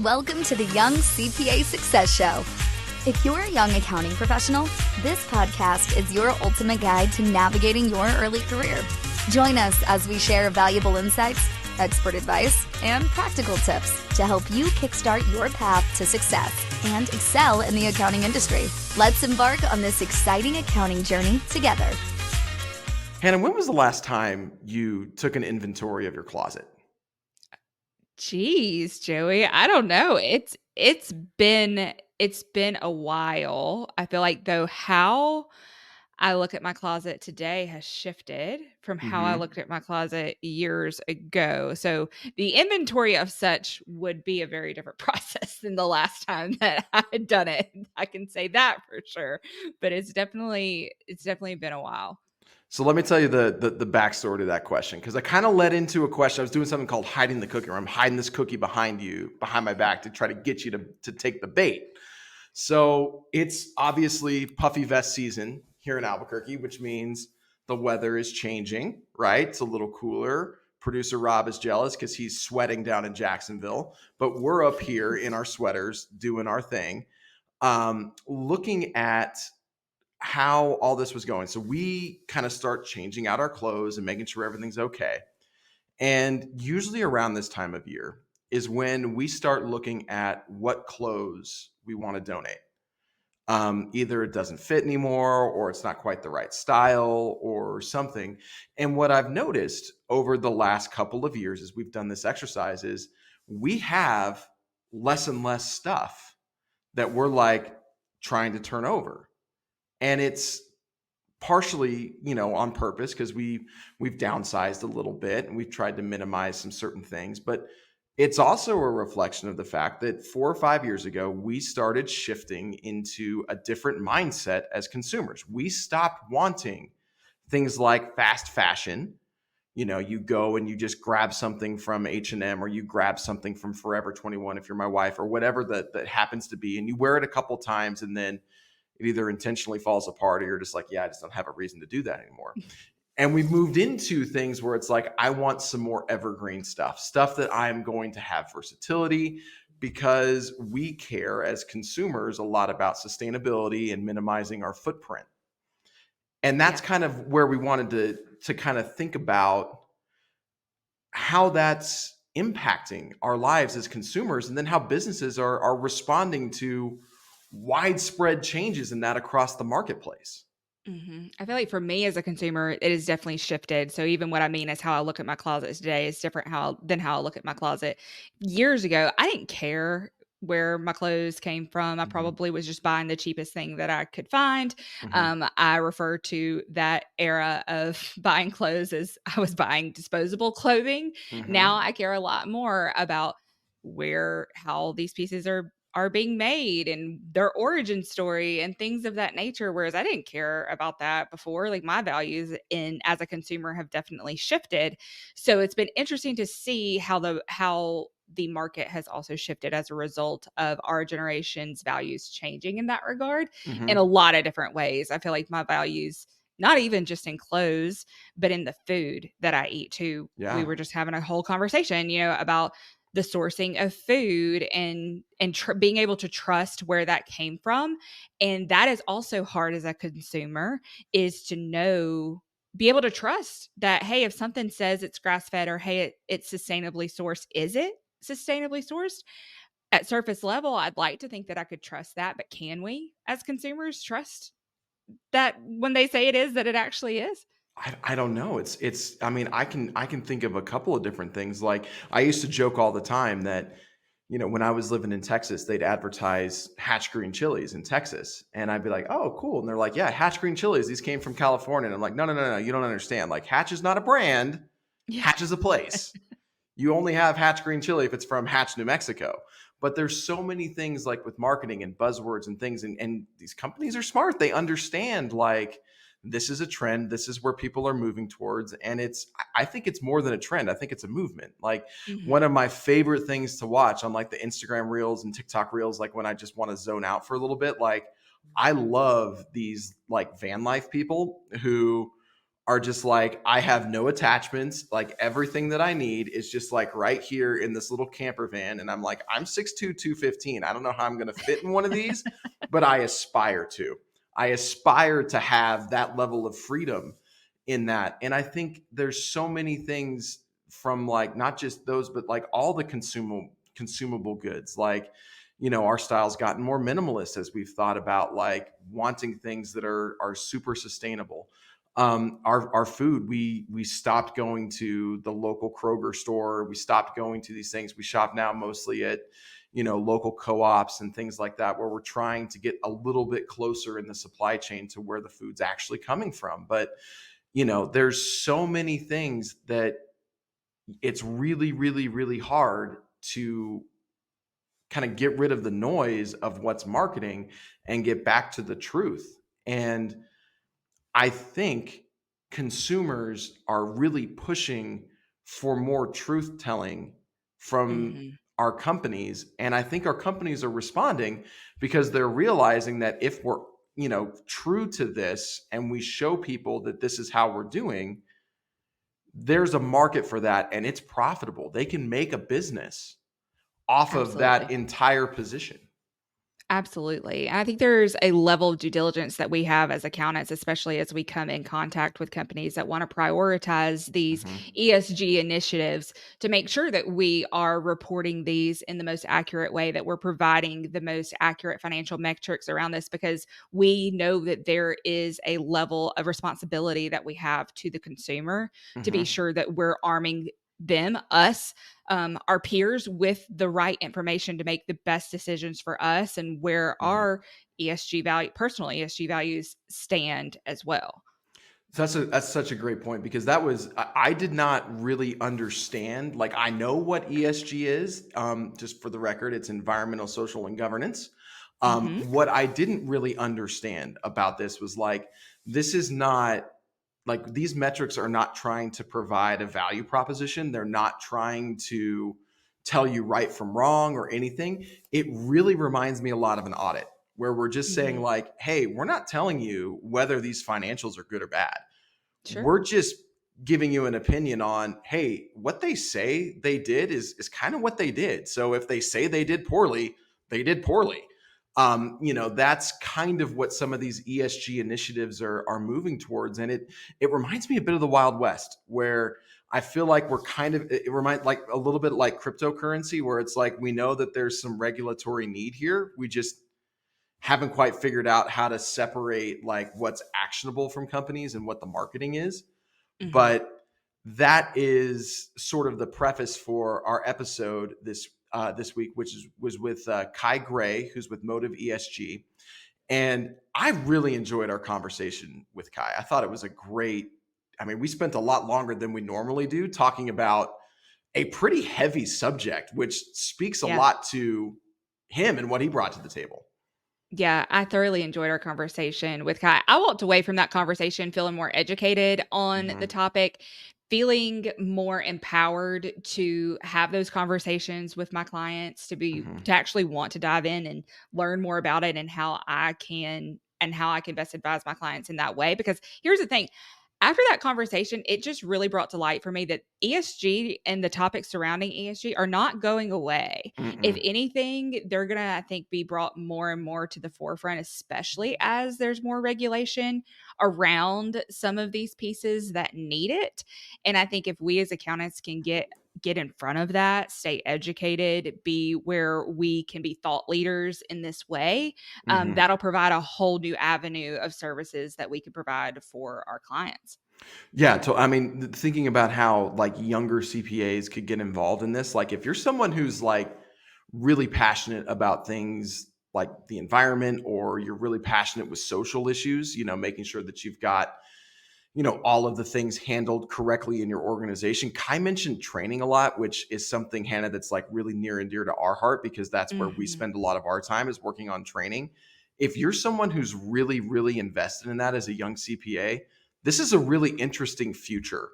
Welcome to the Young CPA Success Show. If you're a young accounting professional, this podcast is your ultimate guide to navigating your early career. Join us as we share valuable insights, expert advice, and practical tips to help you kickstart your path to success and excel in the accounting industry. Let's embark on this exciting accounting journey together. Hannah, when was the last time you took an inventory of your closet? Geez, Joey, I don't know. It's been a while. I feel like though how I look at my closet today has shifted from how I looked at my closet years ago. So the inventory of such would be a very different process than the last time that I had done it. I can say that for sure. But it's definitely been a while. So let me tell you the backstory to that question, because I kind of led into a question. I was doing something called hiding the cookie, where I'm hiding this cookie behind my back to try to get you to take the bait. So it's obviously puffy vest season here in Albuquerque, which means the weather is changing, right? It's a little cooler. Producer Rob is jealous because he's sweating down in Jacksonville, but we're up here in our sweaters doing our thing, looking at how all this was going. So we kind of start changing out our clothes and making sure everything's okay. And usually around this time of year is when we start looking at what clothes we want to donate. Either it doesn't fit anymore, or it's not quite the right style or something. And what I've noticed over the last couple of years as we've done this exercise is we have less and less stuff that we're like trying to turn over. And it's partially, on purpose, because we've downsized a little bit and we've tried to minimize some certain things. But it's also a reflection of the fact that 4 or 5 years ago, we started shifting into a different mindset as consumers. We stopped wanting things like fast fashion. You go and you just grab something from H&M, or you grab something from Forever 21 if you're my wife, or whatever that happens to be. And you wear it a couple times and then it either intentionally falls apart or you're just like, yeah, I just don't have a reason to do that anymore. And we've moved into things where it's like, I want some more evergreen stuff that I'm going to have versatility, because we care as consumers a lot about sustainability and minimizing our footprint. And that's kind of where we wanted to kind of think about how that's impacting our lives as consumers, and then how businesses are responding to widespread changes in that across the marketplace. I feel like for me as a consumer, it has definitely shifted. So even what I mean is how I look at my closet today is different than how I look at my closet years ago. I didn't care where my clothes came from. I probably was just buying the cheapest thing that I could find. I refer to that era of buying clothes as I was buying disposable clothing. Now I care a lot more about how these pieces are being made and their origin story and things of that nature. Whereas I didn't care about that before. Like, my values as a consumer have definitely shifted. So it's been interesting to see how the market has also shifted as a result of our generation's values changing in that regard in a lot of different ways. I feel like my values, not even just in clothes, but in the food that I eat too. Yeah. We were just having a whole conversation, about the sourcing of food and being able to trust where that came from. And that is also hard as a consumer, is to be able to trust that, hey, if something says it's grass-fed, or hey, it's sustainably sourced, is it sustainably sourced? At surface level, I'd like to think that I could trust that, but can we as consumers trust that when they say it is, that it actually is? I don't know. I mean, I can think of a couple of different things. Like, I used to joke all the time that, when I was living in Texas, they'd advertise Hatch green chilies in Texas. And I'd be like, oh, cool. And they're like, yeah, Hatch green chilies, these came from California. And I'm like, no, you don't understand. Like, Hatch is not a brand. Yeah. Hatch is a place. You only have Hatch green chili if it's from Hatch, New Mexico. But there's so many things, like with marketing and buzzwords and things. And these companies are smart. They understand, like, this is a trend. This is where people are moving towards. And I think it's more than a trend. I think it's a movement. Like, one of my favorite things to watch on like the Instagram reels and TikTok reels, like when I just want to zone out for a little bit, like, I love these like van life people who are just like, I have no attachments. Like everything that I need is just like right here in this little camper van. And I'm like, I'm 6'2", 215. I don't know how I'm going to fit in one of these, but I aspire to. I aspire to have that level of freedom in that. And I think there's so many things from like, not just those, but like all the consumable goods. Like, our style's gotten more minimalist as we've thought about like wanting things that are super sustainable. Our food, we stopped going to the local Kroger store. We stopped going to these things. We shop now mostly at, local co-ops and things like that, where we're trying to get a little bit closer in the supply chain to where the food's actually coming from. But, there's so many things that it's really, really, really hard to kind of get rid of the noise of what's marketing and get back to the truth. And I think consumers are really pushing for more truth telling from Mhm. our companies. And I think our companies are responding because they're realizing that if we're, true to this and we show people that this is how we're doing, there's a market for that and it's profitable. They can make a business off of that Absolutely. entire position. Absolutely. And I think there's a level of due diligence that we have as accountants, especially as we come in contact with companies that want to prioritize these Mhm. ESG initiatives to make sure that we are reporting these in the most accurate way, that we're providing the most accurate financial metrics around this, because we know that there is a level of responsibility that we have to the consumer to be Mhm. sure that we're arming us, our peers, with the right information to make the best decisions for us and where Mhm. our personal ESG values stand as well. So that's such a great point, because that was I did not really understand. Like, I know what ESG is. Just for the record, it's environmental, social, and governance. Hmm. What I didn't really understand about this was like, this is not like, these metrics are not trying to provide a value proposition. They're not trying to tell you right from wrong or anything. It really reminds me a lot of an audit, where we're just saying Hmm. like, hey, we're not telling you whether these financials are good or bad. Sure. We're just giving you an opinion on, hey, what they say they did is kind of what they did. So if they say they did poorly, they did poorly. That's kind of what some of these ESG initiatives are moving towards. And it reminds me a bit of the Wild West, where I feel like we're kind of, it reminds like a little bit like cryptocurrency, where it's like, we know that there's some regulatory need here. We just haven't quite figured out how to separate like what's actionable from companies and what the marketing is. Hmm. But that is sort of the preface for our episode this week, which was with Kai Gray, who's with Motive ESG. And I really enjoyed our conversation with Kai. I thought it was a great, I mean, we spent a lot longer than we normally do talking about a pretty heavy subject, which speaks a Yeah. lot to him and what he brought to the table. Yeah, I thoroughly enjoyed our conversation with Kai. I walked away from that conversation feeling more educated on the Mhm. topic, feeling more empowered to have those conversations with my clients, Mhm. to actually want to dive in and learn more about it, and how I can best advise my clients in that way. Because here's the thing, after that conversation, it just really brought to light for me that ESG and the topics surrounding ESG are not going away. If Mm-mm. anything, they're going to, I think, be brought more and more to the forefront, especially as there's more regulation around some of these pieces that need it. And I think if we as accountants can get in front of that, stay educated, be where we can be thought leaders in this way, Mhm. that'll provide a whole new avenue of services that we can provide for our clients. Yeah, I mean, thinking about how like younger CPAs could get involved in this, like if you're someone who's like really passionate about things like the environment, or you're really passionate with social issues, making sure that you've got, all of the things handled correctly in your organization. Kai mentioned training a lot, which is something, Hannah, that's like really near and dear to our heart, because that's where we Mhm. spend a lot of our time, is working on training. If you're someone who's really, really invested in that as a young CPA, this is a really interesting future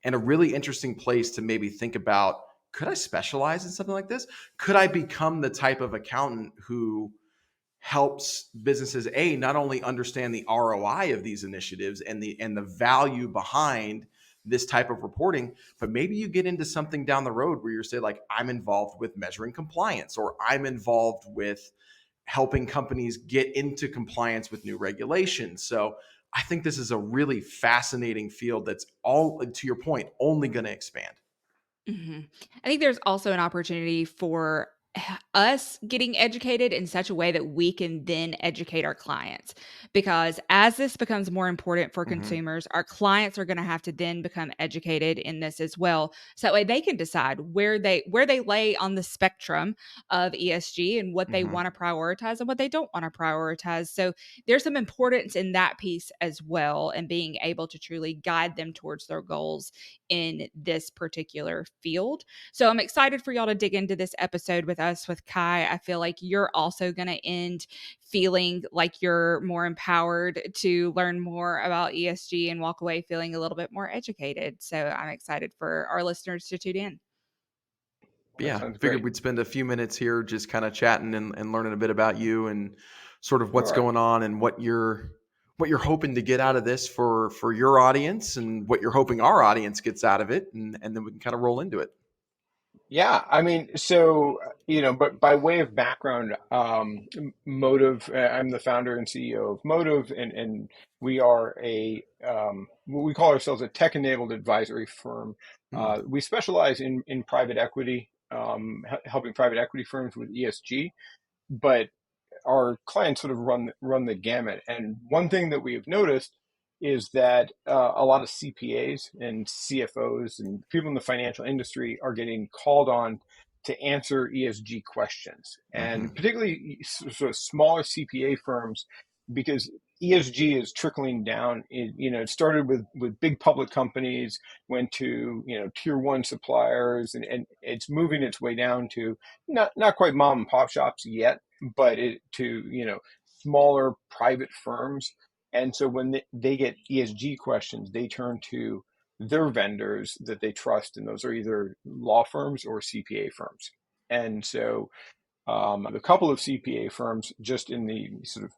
and a really interesting place to maybe think about, could I specialize in something like this? Could I become the type of accountant who helps businesses not only understand the ROI of these initiatives and the value behind this type of reporting, but maybe you get into something down the road where you're say like, I'm involved with measuring compliance, or I'm involved with helping companies get into compliance with new regulations. So I think this is a really fascinating field that's, all to your point, only going to expand. I think there's also an opportunity for us getting educated in such a way that we can then educate our clients, because as this becomes more important for consumers, our clients are going to have to then become educated in this as well, so that way they can decide where they lay on the spectrum of ESG and what they want to prioritize and what they don't want to prioritize. So there's some importance in that piece as well, and being able to truly guide them towards their goals in this particular field. So I'm excited for y'all to dig into this episode with us with Kai. I feel like you're also going to end feeling like you're more empowered to learn more about ESG and walk away feeling a little bit more educated. So I'm excited for our listeners to tune in. Yeah, figured we'd spend a few minutes here just kind of chatting and learning a bit about you and sort of what's going on and what you're hoping to get out of this for your audience, and what you're hoping our audience gets out of it, and then we can kind of roll into it. Yeah, I mean, so, but by way of background, Motive, I'm the founder and CEO of Motive, and we are we call ourselves a tech-enabled advisory firm. We specialize in private equity, helping private equity firms with ESG, but our clients sort of run the gamut. And one thing that we have noticed is that a lot of CPAs and CFOs and people in the financial industry are getting called on to answer ESG questions, and particularly sort of smaller CPA firms, because ESG is trickling down. It started with big public companies, went to tier one suppliers, and it's moving its way down to not quite mom and pop shops yet, but to smaller private firms. And so when they get ESG questions, they turn to their vendors that they trust, and those are either law firms or CPA firms. And so a couple of CPA firms just in the sort of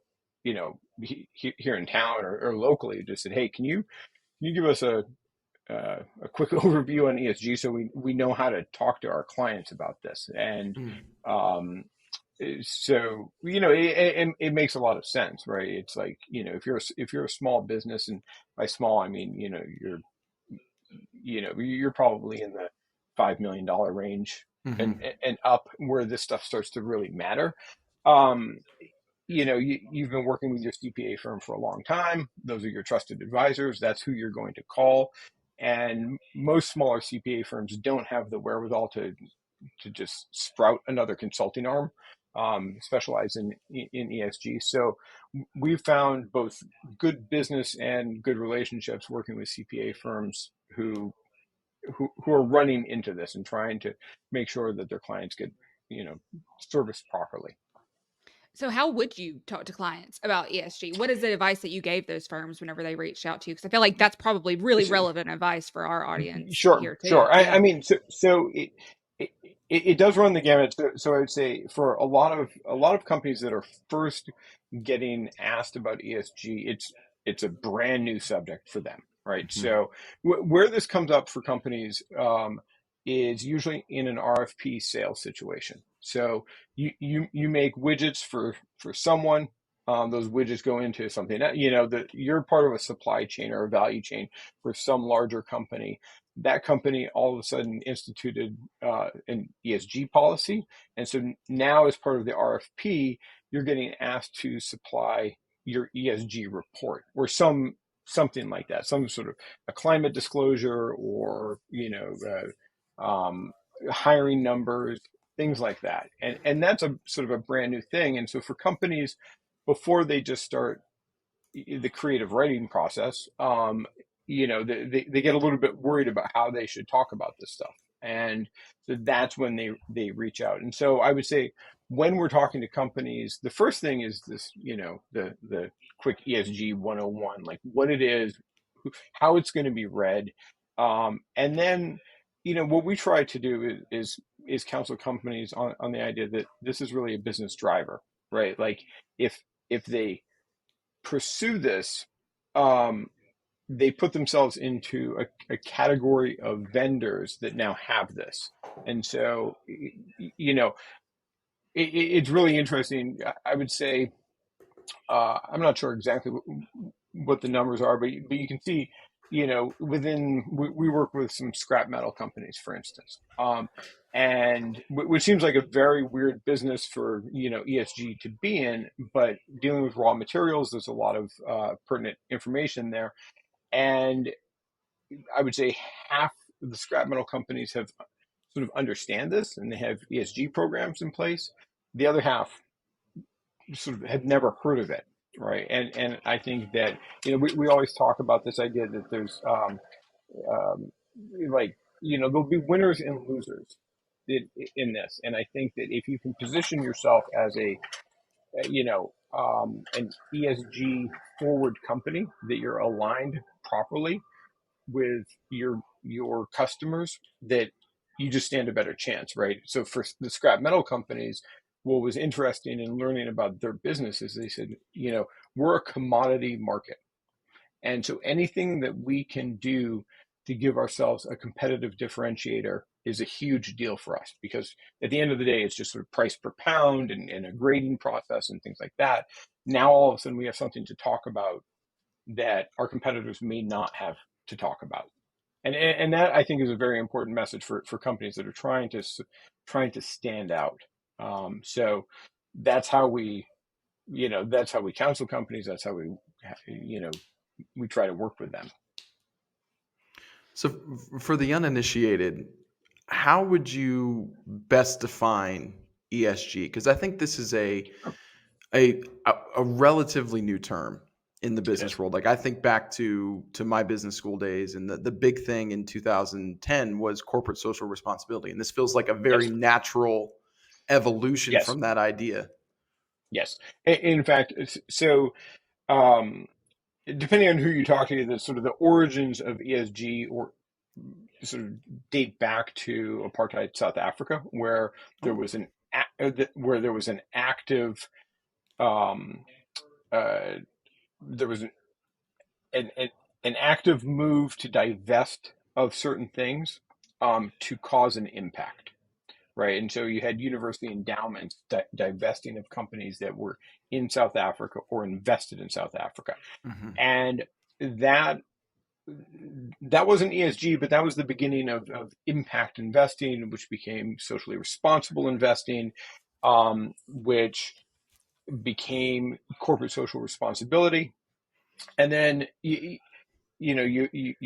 here in town or locally just said, hey, can you give us a quick overview on ESG so we know how to talk to our clients about this? And so it makes a lot of sense, right? It's like, if you're a small business, and by small I mean you're probably in the $5 million range and up, where this stuff starts to really matter. You've been working with your CPA firm for a long time. Those are your trusted advisors. That's who you're going to call. And most smaller CPA firms don't have the wherewithal to just sprout another consulting arm, specialize in ESG. So we've found both good business and good relationships working with CPA firms who are running into this and trying to make sure that their clients get serviced properly. So how would you talk to clients about ESG? What is the advice that you gave those firms whenever they reached out to you? Because I feel like that's probably really relevant advice for our audience here too. Sure. I mean, so it does run the gamut. So I would say for a lot of companies that are first getting asked about ESG, it's a brand new subject for them, right? So where this comes up for companies is usually in an RFP sales situation. So you make widgets for someone. Those widgets go into something that you're part of a supply chain or a value chain for some larger company. That company all of a sudden instituted an ESG policy, and so now as part of the RFP, you're getting asked to supply your ESG report or something like that, some sort of a climate disclosure, or hiring numbers, things like that. And that's a sort of a brand new thing. And so for companies, before they just start the creative writing process, they get a little bit worried about how they should talk about this stuff. And so that's when they reach out. And so I would say, when we're talking to companies, the first thing is this, the quick ESG 101, like what it is, how it's going to be read. And then, what we try to do is counsel companies on the idea that this is really a business driver. right? Like if they pursue this, um, they put themselves into a category of vendors that now have this. And so, you know, it's really interesting. I would say, I'm not sure exactly what the numbers are, but you can see, we work with some scrap metal companies, for instance, and which seems like a very weird business for ESG to be in, but dealing with raw materials, there's a lot of pertinent information there, and I would say half of the scrap metal companies have sort of understand this and they have ESG programs in place. The other half sort of had never heard of it, right? And I think that we always talk about this idea that there's um, like there'll be winners and losers in this, and I think that if you can position yourself as an ESG forward company, that you're aligned properly with your customers, that you just stand a better chance, right? So for the scrap metal companies, what was interesting in learning about their business is they said, we're a commodity market. And so anything that we can do to give ourselves a competitive differentiator is a huge deal for us, because at the end of the day, it's just sort of price per pound and a grading process and things like that. Now, all of a sudden, we have something to talk about that our competitors may not have to talk about. And that, I think, is a very important message for companies that are trying to stand out. So that's how we counsel companies. That's how we try to work with them. So for the uninitiated, how would you best define ESG? Because I think this is a relatively new term in the business Yes. world. Like I think back to my business school days, and the big thing in 2010 was corporate social responsibility, and this feels like a very Yes. natural evolution Yes. from that idea. Yes. In fact, so um, depending on who you talk to, the sort of the origins of ESG or sort of date back to apartheid South Africa, where there Oh. was an active um, uh, there was an, an an active move to divest of certain things to cause an impact, right? And so you had university endowments divesting of companies that were in South Africa or invested in South Africa, Mhm. and that that wasn't ESG, but that was the beginning of impact investing, which became socially responsible investing, which became corporate social responsibility. And then you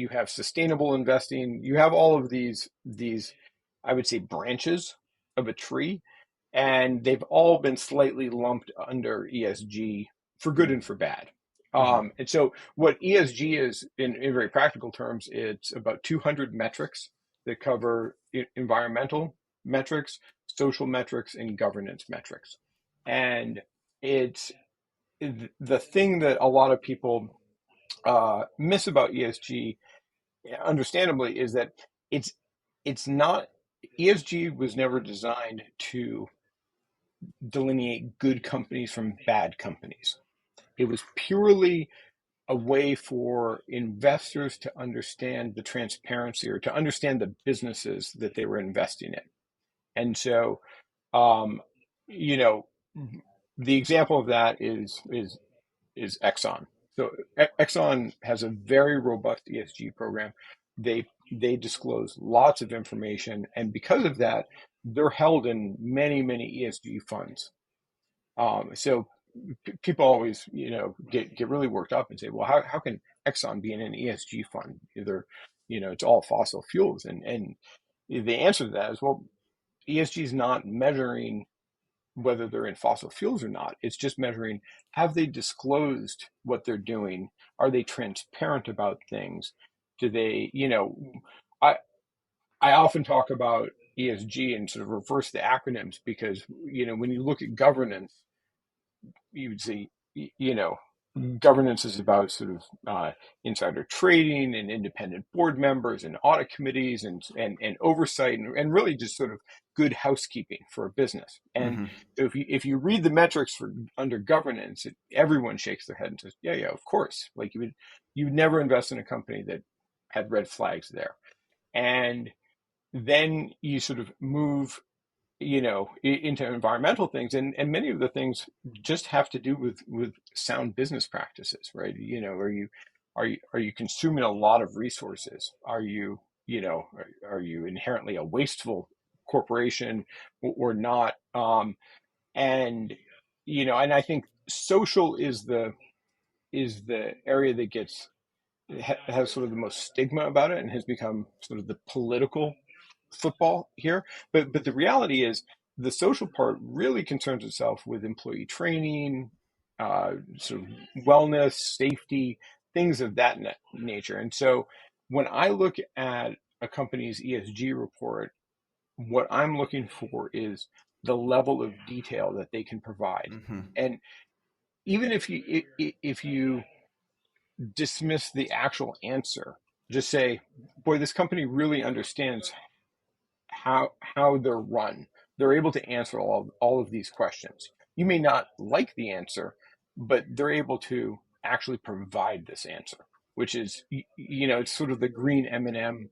have sustainable investing. You have all of these I would say branches of a tree, and they've all been slightly lumped under ESG for good and for bad. Mhm. And so what ESG is in very practical terms, it's about 200 metrics that cover environmental metrics, social metrics, and governance metrics. And it's the thing that a lot of people miss about ESG, understandably, is that it's it's not ESG was never designed to delineate good companies from bad companies. It was purely a way for investors to understand the transparency or to understand the businesses that they were investing in. And so, um, you know, the example of that is Exxon. So Exxon has a very robust ESG program. They disclose lots of information, and because of that, they're held in many ESG funds. So people always get really worked up and say, well, how can Exxon be in an ESG fund? Either it's all fossil fuels, and the answer to that is, well, ESG is not measuring whether they're in fossil fuels or not. It's just measuring, have they disclosed what they're doing? Are they transparent about things? Do they, I I often talk about ESG and sort of reverse the acronyms, because when you look at governance, you would see, governance is about sort of insider trading and independent board members and audit committees and oversight and really just sort of good housekeeping for a business. And so if you read the metrics for under governance, everyone shakes their head and says, yeah, of course. Like you would never invest in a company that had red flags there. And then you sort of move into environmental things, and many of the things just have to do with sound business practices, right? Are you consuming a lot of resources? Are you inherently a wasteful corporation or not? And I think social is the area that has sort of the most stigma about it and has become sort of the political football here. But the reality is the social part really concerns itself with employee training, sort of wellness, safety, things of that nature. And so when I look at a company's ESG report, what I'm looking for is the level of detail that they can provide. And even if you dismiss the actual answer, just say, boy, this company really understands how they're run. They're able to answer all of these questions. You may not like the answer, but they're able to actually provide this answer, which is it's sort of the green M&M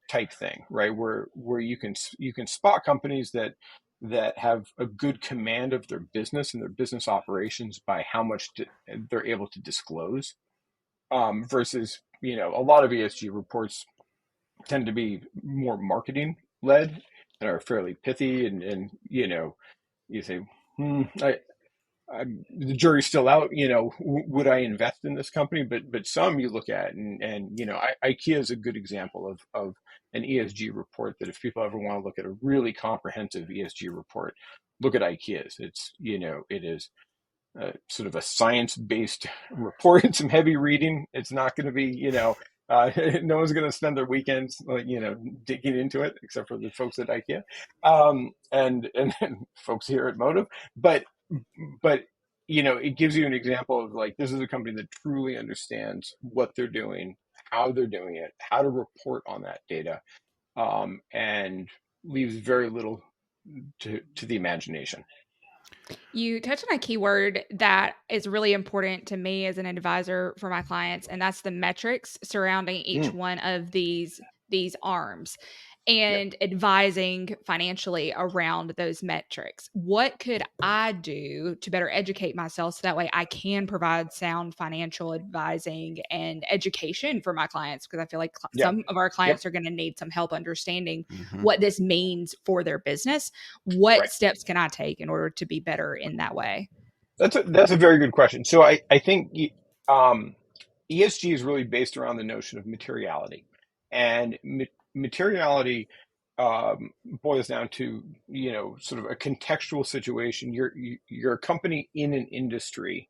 type thing, right? Where you can spot companies that have a good command of their business and their business operations by how much they're able to disclose, versus a lot of ESG reports tend to be more marketing led and are fairly pithy, and you say, the jury's still out. Would I invest in this company? But some you look at, and IKEA is a good example of an ESG report that if people ever want to look at a really comprehensive ESG report, look at IKEA's. It is sort of a science-based report, some heavy reading. It's not going to be, no one's going to spend their weekends, digging into it, except for the folks at IKEA, and folks here at Motive. But it gives you an example of this is a company that truly understands what they're doing, how they're doing it, how to report on that data, and leaves very little to the imagination. You touched on a keyword that is really important to me as an advisor for my clients, and that's the metrics surrounding each one of these arms and advising financially around those metrics. What could I do to better educate myself so that way I can provide sound financial advising and education for my clients? Because I feel like some of our clients are going to need some help understanding what this means for their business. What steps can I take in order to be better in that way? That's a very good question. So I think ESG is really based around the notion of materiality, and materiality boils down to sort of a contextual situation. You're a company in an industry,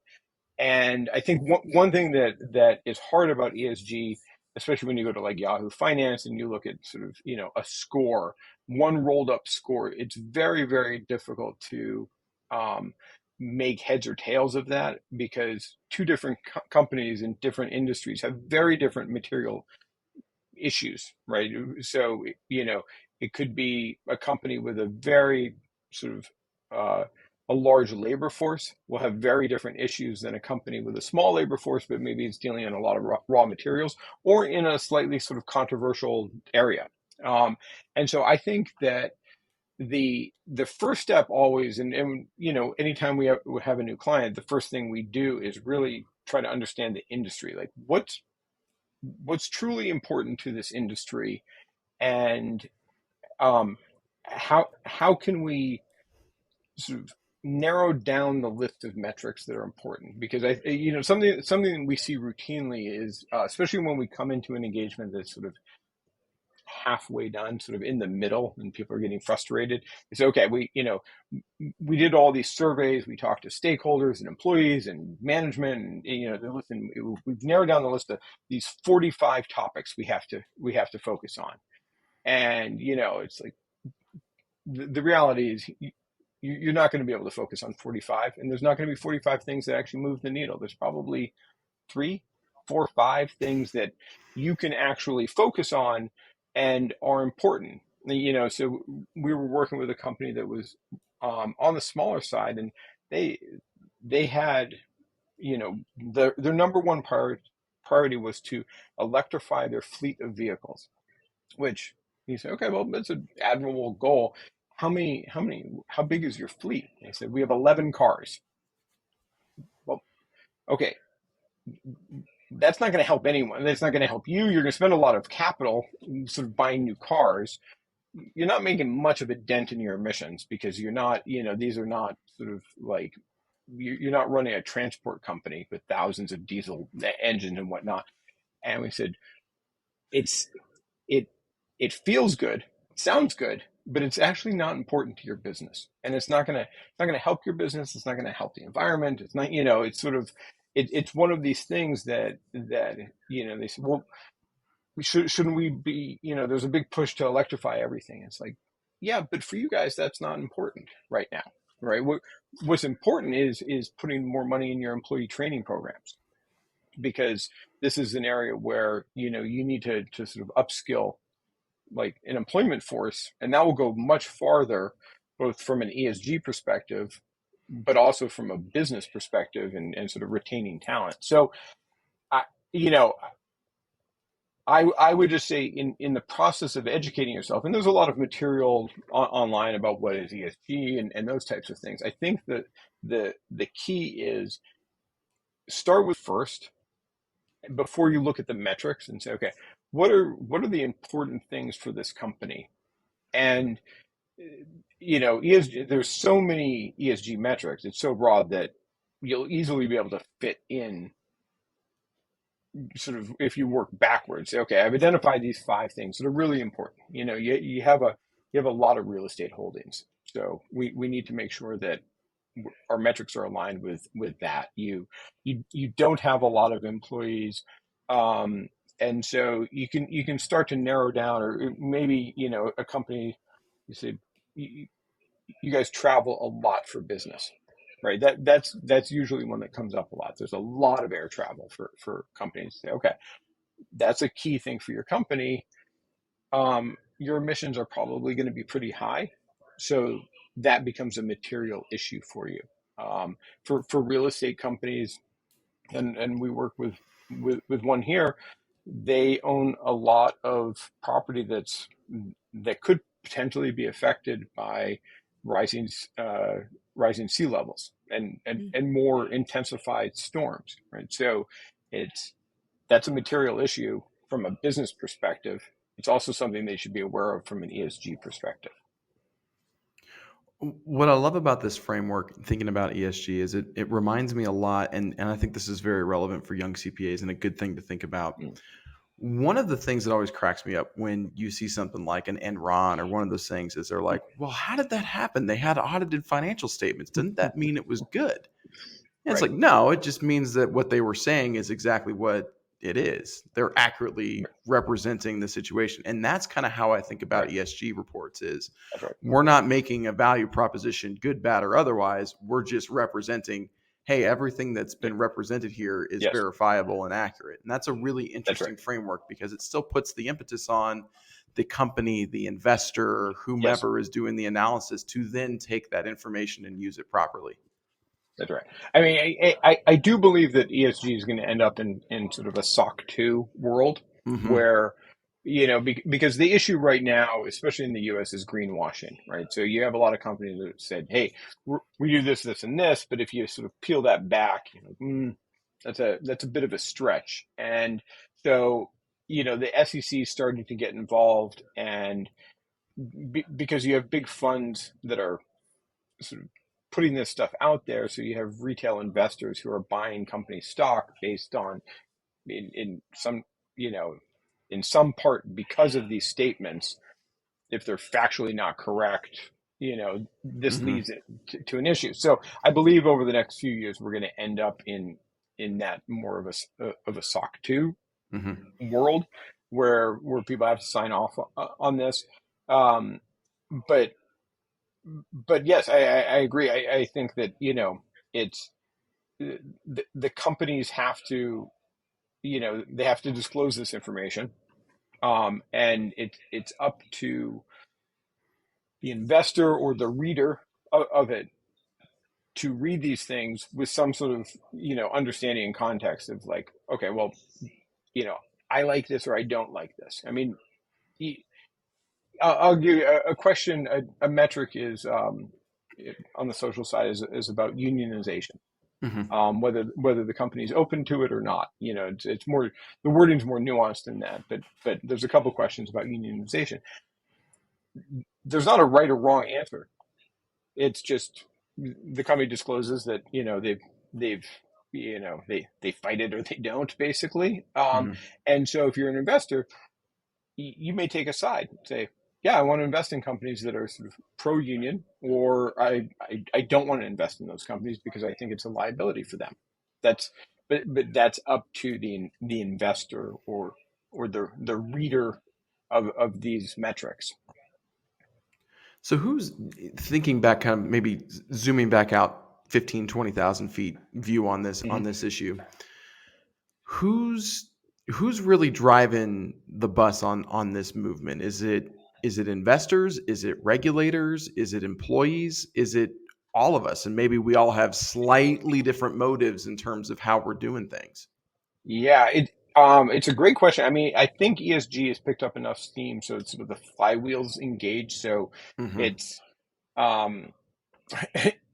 and I think one thing that is hard about ESG, especially when you go to Yahoo Finance and you look at sort of a score, one rolled up score, it's very, very difficult to make heads or tails of that, because two different companies in different industries have very different material issues, right? So it could be a company with a very sort of a large labor force will have very different issues than a company with a small labor force, but maybe it's dealing in a lot of raw materials or in a slightly sort of controversial area. And so I think that the first step always, and anytime we have a new client, the first thing we do is really try to understand the industry, like what's truly important to this industry, and how can we sort of narrow down the list of metrics that are important. Because something that we see routinely is, especially when we come into an engagement that's sort of halfway done, sort of in the middle, and people are getting frustrated. It's okay. We did all these surveys. We talked to stakeholders and employees and management, and listen, we've narrowed down the list of these 45 topics we have to focus on. And it's like the reality is, you're not going to be able to focus on 45, and there's not going to be 45 things that actually move the needle. There's probably 3, 4, 5 things that you can actually focus on and are important. So we were working with a company that was on the smaller side, and they had, their number one priority was to electrify their fleet of vehicles, which you say, okay, well, that's an admirable goal. How big is your fleet? They said, we have 11 cars. Well, okay, that's not going to help anyone. That's not going to help you. You're going to spend a lot of capital sort of buying new cars. You're not making much of a dent in your emissions because you're not, these are not sort of like, you're not running a transport company with thousands of diesel engines and whatnot. And we said, it feels good, it sounds good, but it's actually not important to your business, and it's not going to help your business. It's not going to help the environment. It's not, it's sort of, it's one of these things that they said, well, shouldn't we be, there's a big push to electrify everything. It's like, yeah, but for you guys, that's not important right now, right? What's important is putting more money in your employee training programs, because this is an area where, you need to sort of upskill like an employment force, and that will go much farther, both from an ESG perspective, but also from a business perspective and sort of retaining talent. So, I would just say in the process of educating yourself, and there's a lot of material online about what is ESG and those types of things. I think that the key is start with first before you look at the metrics and say, okay, what are the important things for this company? And ESG, there's so many ESG metrics. It's so broad that you'll easily be able to fit in sort of, if you work backwards, say, okay, I've identified these 5 things that are really important. You have a lot of real estate holdings. So we need to make sure that our metrics are aligned with that. You don't have a lot of employees, and so you can start to narrow down, or maybe a company, you say you guys travel a lot for business, right? That's usually one that comes up a lot. There's a lot of air travel for companies. Say, okay, that's a key thing for your company. Your emissions are probably going to be pretty high, so that becomes a material issue for you. For real estate companies, and we work with one here. They own a lot of property that could potentially be affected by rising sea levels and more intensified storms, right? So that's a material issue from a business perspective. It's also something they should be aware of from an ESG perspective. What I love about this framework, thinking about ESG, is it reminds me a lot, and I think this is very relevant for young CPAs and a good thing to think about. One of the things that always cracks me up when you see something like an Enron or one of those things is they're like, well, how did that happen? They had audited financial statements. Didn't that mean it was good? And it's Right. like, no, it just means that what they were saying is exactly what it is. They're accurately representing the situation. And that's kind of how I think about ESG reports is we're not making a value proposition, good, bad, or otherwise. We're just representing, hey, everything that's been represented here is verifiable and accurate. And that's a really interesting framework because it still puts the impetus on the company, the investor, whomever is doing the analysis to then take that information and use it properly. That's right. I mean, I do believe that ESG is going to end up in sort of a SOC 2 world where, because the issue right now, especially in the US, is greenwashing, right? So you have a lot of companies that said, hey, we do this, this, and this, but if you sort of peel that back, that's a bit of a stretch. And so, the SEC is starting to get involved, and because you have big funds that are sort of putting this stuff out there, so you have retail investors who are buying company stock based on in some part because of these statements. If they're factually not correct, this leads it to an issue. So I believe over the next few years we're going to end up in that more of a SOC 2 world where people have to sign off on this, but but yes, I agree. I think that, it's the companies have to, they have to disclose this information. And it's up to the investor or the reader of it to read these things with some sort of, understanding and context of like, okay, well, I like this or I don't like this. I mean, I'll give you a question. A metric is, on the social side is about unionization. Mm-hmm. Whether the company is open to it or not. It's more, the wording's more nuanced than that. But there's a couple questions about unionization. There's not a right or wrong answer. It's just the company discloses that they've they fight it or they don't, basically. Mm-hmm. And so if you're an investor, you may take a side, say, yeah, I want to invest in companies that are sort of pro-union, or I don't want to invest in those companies because I think it's a liability for them. But that's up to the investor or the reader of these metrics. So who's thinking back, kind of maybe zooming back out 15, 20,000 feet view on this issue? Who's really driving the bus on this movement? Is it investors? Is it regulators? Is it employees? Is it all of us? And maybe we all have slightly different motives in terms of how we're doing things. Yeah, it's a great question. I mean, I think ESG has picked up enough steam, so it's the flywheels engaged. So Mm-hmm. it's um,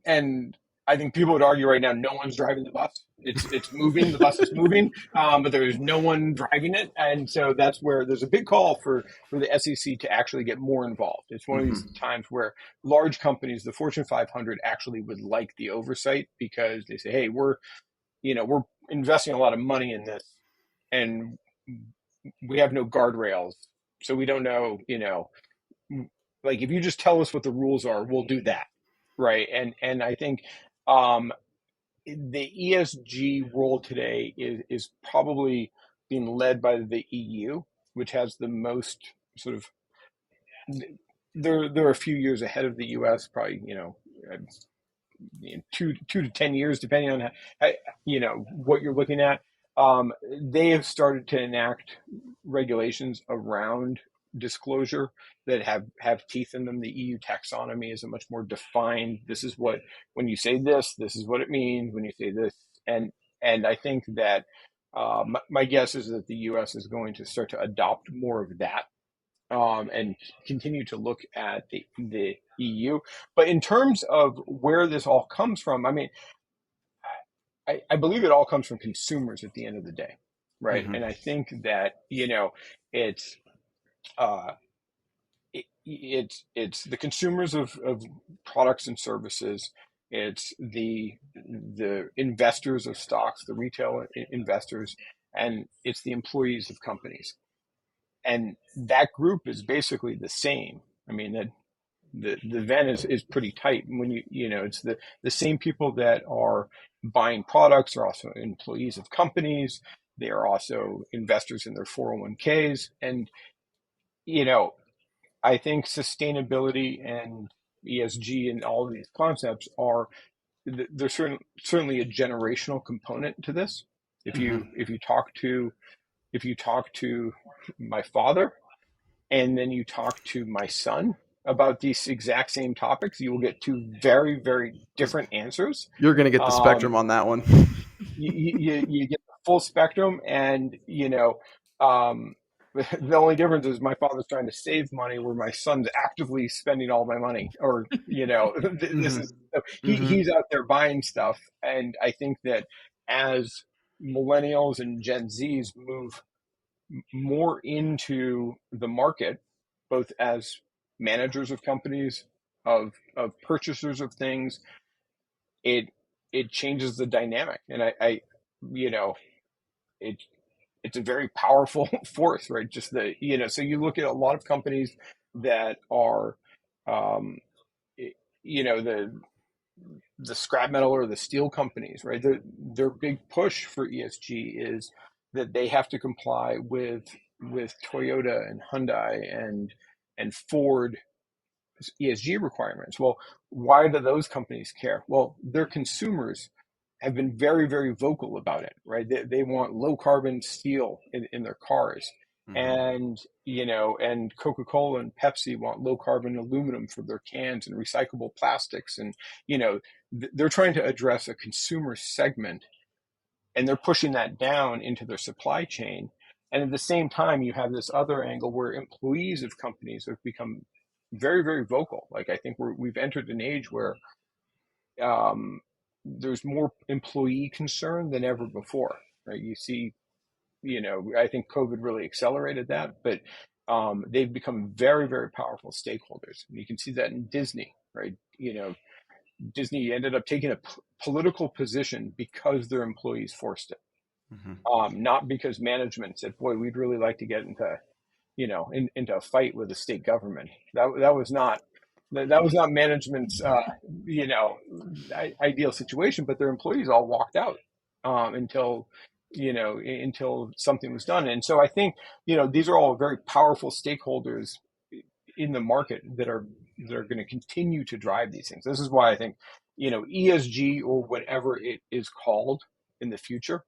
and I think people would argue right now, no one's driving the bus. It's moving, the bus is moving, but there is no one driving it, and so that's where there's a big call for the SEC to actually get more involved. It's one of these times where large companies, the Fortune 500, actually would like the oversight because they say, hey, we're investing a lot of money in this, and we have no guardrails, so we don't know, like if you just tell us what the rules are, we'll do that, right? And I think the ESG world today is probably being led by the EU, which has the most sort of, they're a few years ahead of the US, probably, 2 to 10 years, depending on what you're looking at. They have started to enact regulations around disclosure that have teeth in them. The EU taxonomy is a much more defined. This is what, when you say this is what it means. When you say this, and I think that my guess is that the US is going to start to adopt more of that. And continue to look at the EU. But in terms of where this all comes from, I mean, I believe it all comes from consumers at the end of the day, right? Mm-hmm. And I think that it's it's the consumers of products and services. It's the investors of stocks, the retail investors, and it's the employees of companies. And that group is basically the same. I mean, the Venn is pretty tight. When it's the same people that are buying products are also employees of companies. They are also investors in their 401ks. And, I think sustainability and ESG and all of these concepts there's certainly a generational component to this. If you talk to my father, and then you talk to my son about these exact same topics, you will get two very, very different answers. You're going to get the spectrum on that one. You get the full spectrum, and the only difference is my father's trying to save money, where my son's actively spending all my money. Or this is he's out there buying stuff, and I think that as millennials and Gen Zs move more into the market, both as managers of companies, of purchasers of things, it changes the dynamic. And I it's a very powerful force, right? Just so you look at a lot of companies that are, the scrap metal or the steel companies, right? Their big push for ESG is that they have to comply with Toyota and Hyundai and Ford ESG requirements. Well, why do those companies care? Well, their consumers have been very, very vocal about it, right? They want low carbon steel in their cars. And, and Coca-Cola and Pepsi want low carbon aluminum for their cans and recyclable plastics. And, they're trying to address a consumer segment, and they're pushing that down into their supply chain. And at the same time, you have this other angle where employees of companies have become very, very vocal. Like, I think we've entered an age where there's more employee concern than ever before, right? You see, I think COVID really accelerated that, but they've become very, very powerful stakeholders. And you can see that in Disney, right? Disney ended up taking a political position because their employees forced it, not because management said, "Boy, we'd really like to get into, into a fight with the state government." That was not management's, ideal situation. But their employees all walked out until something was done. And so I think these are all very powerful stakeholders in the market that are going to continue to drive these things. This is why I think, ESG, or whatever it is called in the future,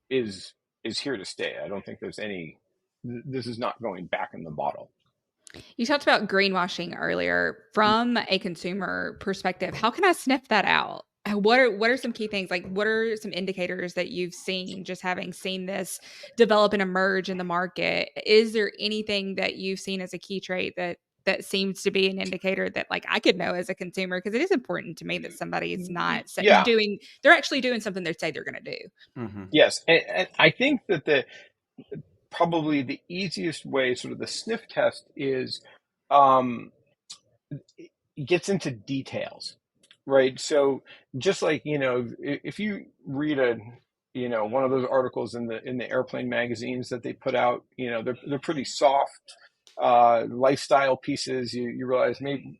is here to stay. I don't think this is not going back in the bottle. You talked about greenwashing earlier. From a consumer perspective, how can I sniff that out? What are some key things? Like, what are some indicators that you've seen, just having seen this develop and emerge in the market? Is there anything that you've seen as a key trait that seems to be an indicator that, like, I could know as a consumer? Because it is important to me that somebody is not they're actually doing something they say they're going to do. Mm-hmm. Yes. And I think that probably the easiest way, sort of the sniff test, is it gets into details, right? So just like, if you read one of those articles in the airplane magazines that they put out, they're pretty soft lifestyle pieces. You realize maybe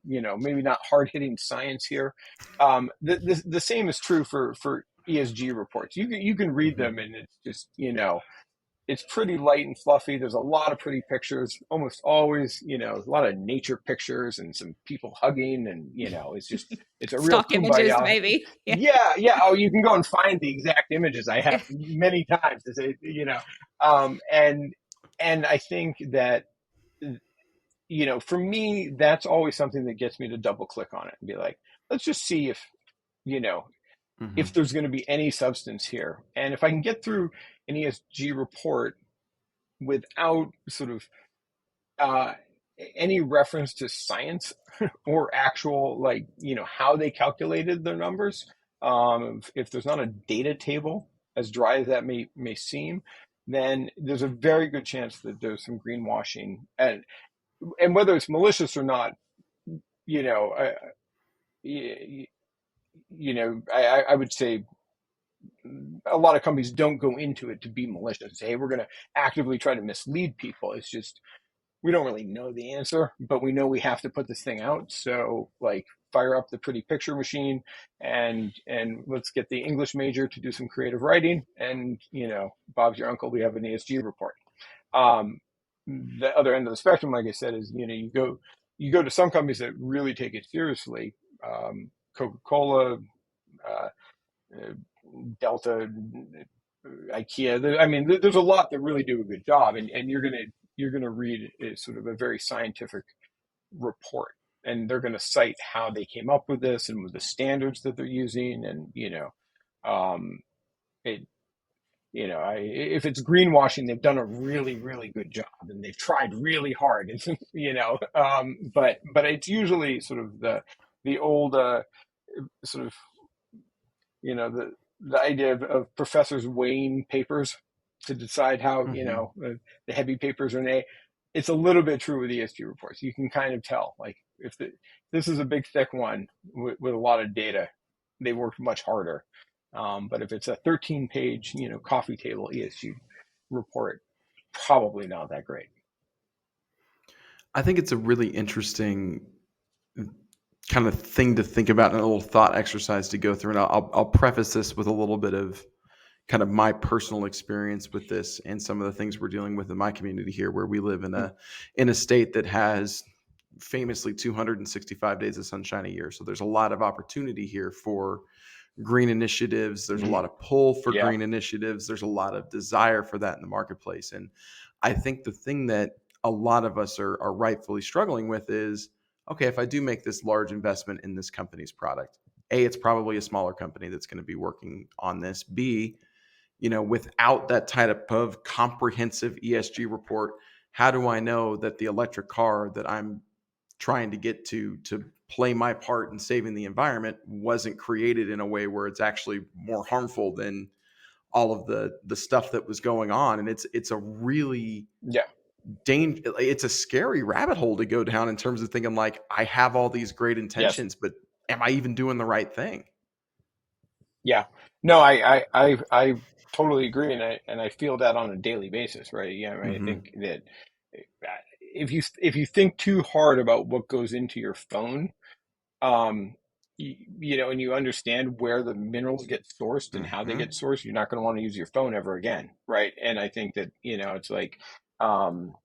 not hard hitting science here. The same is true for ESG reports. You can read them, and it's just, it's pretty light and fluffy. There's a lot of pretty pictures, almost always, a lot of nature pictures and some people hugging, and it's a real stock images, maybe. Yeah. Oh, you can go and find the exact images. I have many times to say, and I think that, for me, that's always something that gets me to double click on it and be like, let's just see if if there's going to be any substance here. And if I can get through an ESG report without sort of any reference to science or actual, how they calculated their numbers, if there's not a data table, as dry as that may seem, then there's a very good chance that there's some greenwashing. And whether it's malicious or not, I would say a lot of companies don't go into it to be malicious and say, hey, we're going to actively try to mislead people. It's just, we don't really know the answer, but we know we have to put this thing out. So, fire up the pretty picture machine and let's get the English major to do some creative writing. And, Bob's your uncle, we have an ESG report. The other end of the spectrum, like I said, is, you go to some companies that really take it seriously. Coca-Cola, Delta, IKEA. There's a lot that really do a good job, and you're gonna read sort of a very scientific report, and they're gonna cite how they came up with this and with the standards that they're using, and if it's greenwashing, they've done a really, really good job, and they've tried really hard, but it's usually sort of the old sort of the idea of professors weighing papers to decide how the heavy papers are an A. It's a little bit true with ESG reports. You can kind of tell, if this is a big thick one with a lot of data, they worked much harder. But if it's a 13-page, coffee table ESG report, probably not that great. I think it's a really interesting kind of thing to think about and a little thought exercise to go through. And I'll preface this with a little bit of kind of my personal experience with this and some of the things we're dealing with in my community here, where we live in a state that has famously 265 days of sunshine a year. So there's a lot of opportunity here for green initiatives. There's a lot of pull for Yeah. green initiatives. There's a lot of desire for that in the marketplace. And I think the thing that a lot of us are rightfully struggling with is, okay, if I do make this large investment in this company's product, A, it's probably a smaller company that's going to be working on this. B, without that type of comprehensive ESG report, how do I know that the electric car that I'm trying to get to play my part in saving the environment wasn't created in a way where it's actually more harmful than all of the stuff that was going on? And it's a really it's a scary rabbit hole to go down in terms of thinking like, I have all these great Yes. intentions, but am I even doing the right thing? Yeah. No, I totally agree, and I feel that on a daily basis, right? Yeah, I mean, I Mm-hmm. think that if you think too hard about what goes into your phone, and you understand where the minerals get sourced and how they Mm-hmm. get sourced, you're not going to want to use your phone ever again, right? And I think that it's like, um,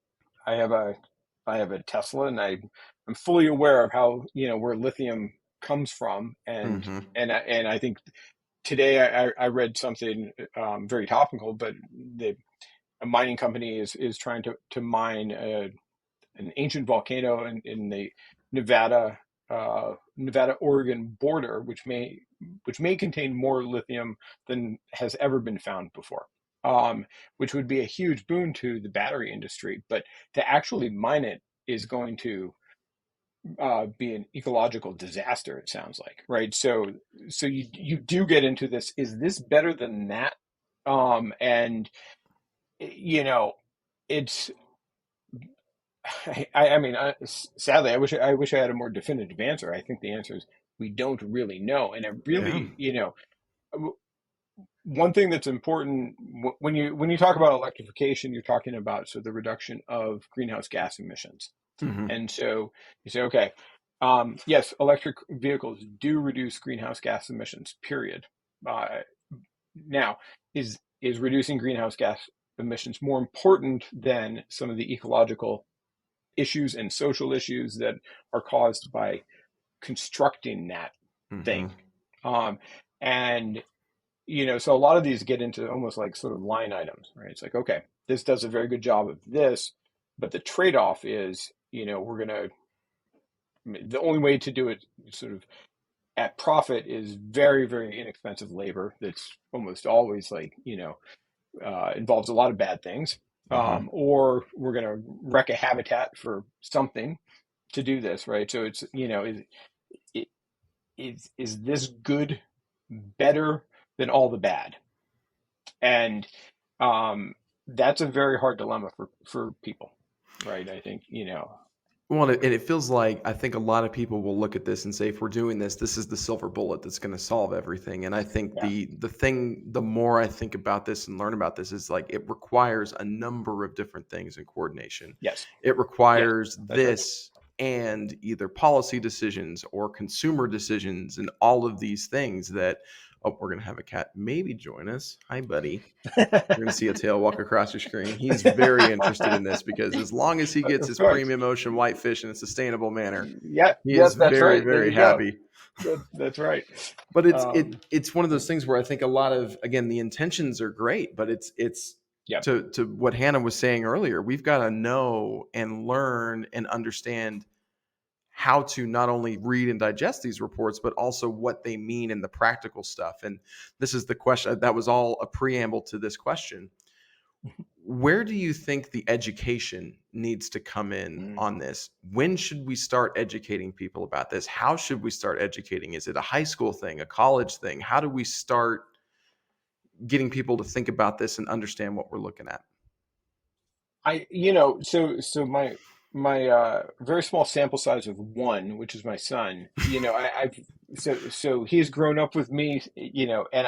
I have a I have a Tesla, and I'm fully aware of how where lithium comes from, Mm-hmm. and I think today I read something very topical, but a mining company is trying to mine an ancient volcano in the Nevada Nevada Oregon border, which may contain more lithium than has ever been found before. Which would be a huge boon to the battery industry, but to actually mine it is going to be an ecological disaster. It sounds like, right? So you do get into this. Is this better than that? And you know, it's I mean, sadly, I wish I had a more definitive answer. I think the answer is we don't really know, and it Yeah. really, one thing that's important when you talk about electrification, you're talking about the reduction of greenhouse gas emissions, Mm-hmm. and so you say, okay, yes, electric vehicles do reduce greenhouse gas emissions. Period. Uh, Now, is reducing greenhouse gas emissions more important than some of the ecological issues and social issues that are caused by constructing that Mm-hmm. thing? Um, and so a lot of these get into almost like sort of line items, right? It's like, okay, this does a very good job of this, but the trade-off is, the only way to do it sort of at profit is very, very inexpensive labor that's almost always like, involves a lot of bad things. Mm-hmm. Or we're going to wreck a habitat for something to do this, right? So it's, is this good better than all the bad? And that's a very hard dilemma for people, right? I think, Well, and it feels like I think a lot of people will look at this and say, if we're doing this, this is the silver bullet that's going to solve everything. And I think yeah, the more I think about this and learn about this, is like it requires a number of different things in coordination. yes, It yes, requires that's right. this and either policy decisions or consumer decisions and all of these things that, oh, we're going to have a cat maybe join us. Hi, buddy. You're going to see a tail walk across your screen. He's very interested in this because as long as he gets Of his course. premium ocean whitefish in a sustainable manner, Yeah, he yes, is that's very, right. There very you go. happy. That's right. But it's it Um, it's one of those things where I think a lot of, again, the intentions are great, but it's yeah, to what Hannah was saying earlier. We've got to know and learn and understand how to not only read and digest these reports, but also what they mean in the practical stuff. And this is the question that was all a preamble to this question. Where do you think the education needs to come in mm. on this? When should we start educating people about this? How should we start educating? Is it a high school thing, a college thing? How do we start getting people to think about this and understand what we're looking at? So my very small sample size of one, which is my son, so he's grown up with me, and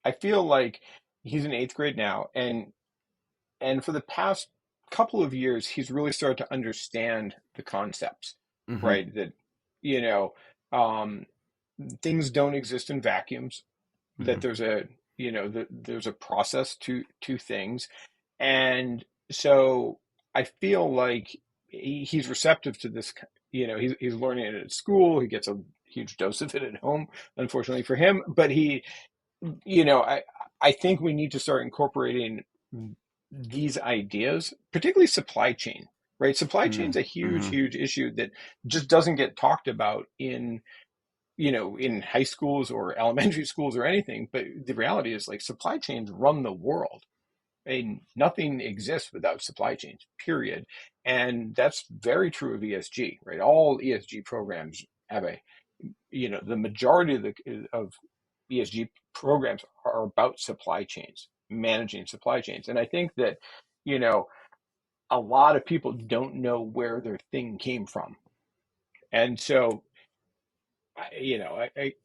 I feel like he's in eighth grade now, and for the past couple of years, he's really started to understand the concepts, Mm-hmm. right? That, you know, um, things don't exist in vacuums, that Mm-hmm. there's a process to things. And so I feel like he's receptive to this he's learning it at school. He gets a huge dose of it at home, unfortunately for him. But I think we need to start incorporating these ideas, particularly supply chain, right? Supply chain is a huge, huge issue that just doesn't get talked about in high schools or elementary schools or anything. But the reality is, like, supply chains run the world. I mean, nothing exists without supply chains, period. And that's very true of ESG, right? All ESG programs have the majority of ESG programs are about supply chains, managing supply chains. And I think that, a lot of people don't know where their thing came from. And so,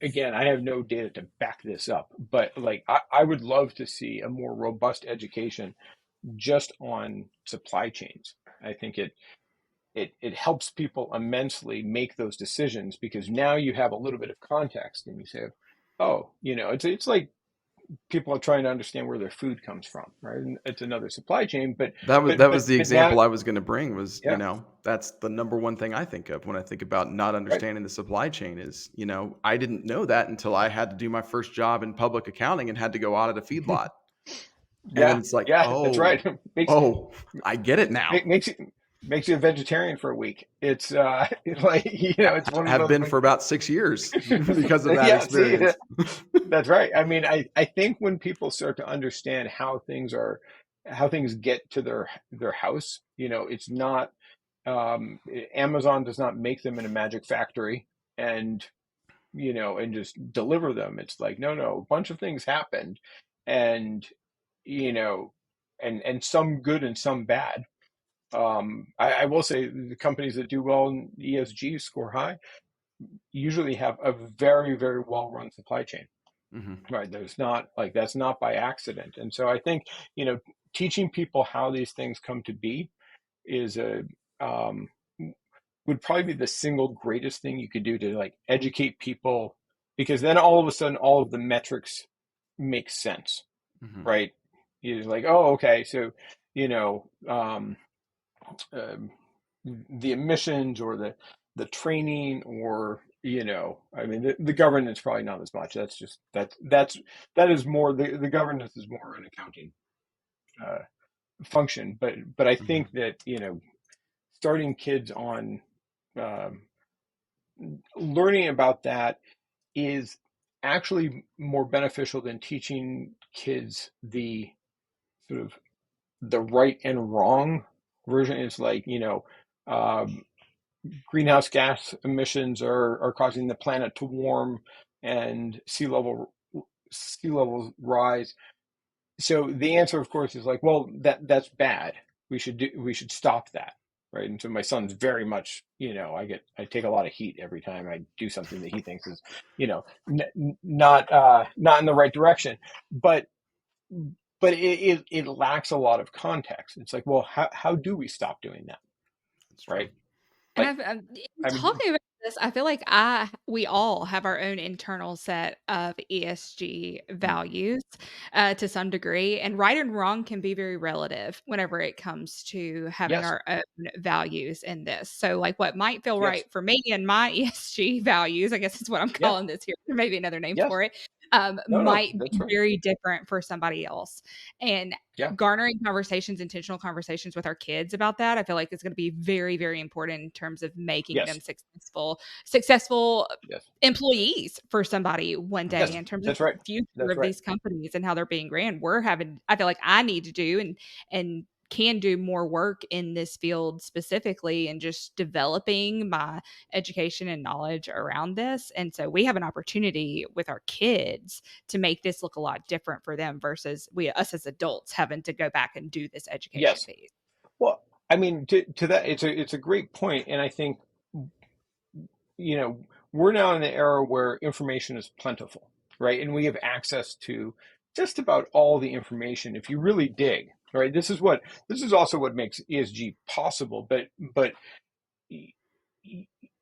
again, I have no data to back this up, but like, I would love to see a more robust education just on supply chains. I think it helps people immensely make those decisions, because now you have a little bit of context and you say, oh, it's like people are trying to understand where their food comes from, right? And it's another supply chain, but that was the example now, I was going to bring was, yeah, that's the number one thing I think of when I think about not right. understanding the supply chain is, I didn't know that until I had to do my first job in public accounting and had to go audit a feedlot. And then Yeah, it's like, yeah, that's right. I get it now. Makes you a vegetarian for a week. It's like, it's one of Have those been things. for about 6 years because of that Yeah, see, experience. that's right. I mean, I think when people start to understand how things get to their house, it's not, Amazon does not make them in a magic factory and, and just deliver them. It's like, no, a bunch of things happened, and, you know, and some good and some bad. I will say the companies that do well in ESG score high usually have a very, very well run supply chain. Mm-hmm. Right. There's not, like, that's not by accident. And so I think, teaching people how these things come to be is um, would probably be the single greatest thing you could do to, like, educate people, because then all of a sudden all of the metrics make sense, Mm-hmm. right? You're like, oh, okay, so you know um, the emissions or the training, or I mean, the governance probably not as much. That's just that is more, the governance is more an accounting uh, function. But I Mm-hmm. think that starting kids on um, learning about that is actually more beneficial than teaching kids the sort of the right and wrong version. Is like, um, greenhouse gas emissions are causing the planet to warm and sea levels rise. So the answer, of course, is like, well, that's bad. We should stop that, right? And so my son's very much, I take a lot of heat every time I do something that he thinks is, not in the right direction. But it lacks a lot of context. It's like, well, how do we stop doing that, That's true. right? And Like, in I mean, talking about this, I feel like we all have our own internal set of ESG values to some degree, and right and wrong can be very relative whenever it comes to having yes, our own values in this. So, like, what might feel yes, right for me and my ESG values, I guess is what I'm yeah, calling this here, maybe another name yes, for it, no, might that's be right, very different for somebody else. And yeah, garnering conversations, intentional conversations with our kids about that, I feel like is going to be very, very important in terms of making them yes, successful yes, employees for somebody one day, yes, in terms of that's the right, future that's of right, these companies and how they're being ran. I feel like I need to do and can do more work in this field specifically, and just developing my education and knowledge around this. And so we have an opportunity with our kids to make this look a lot different for them versus us as adults having to go back and do this education yes. piece. Well, I mean, to that, it's a great point, and I think, you know we're now in the era where information is plentiful, right? And we have access to just about all the information if you really dig, right? This is also what makes ESG possible, but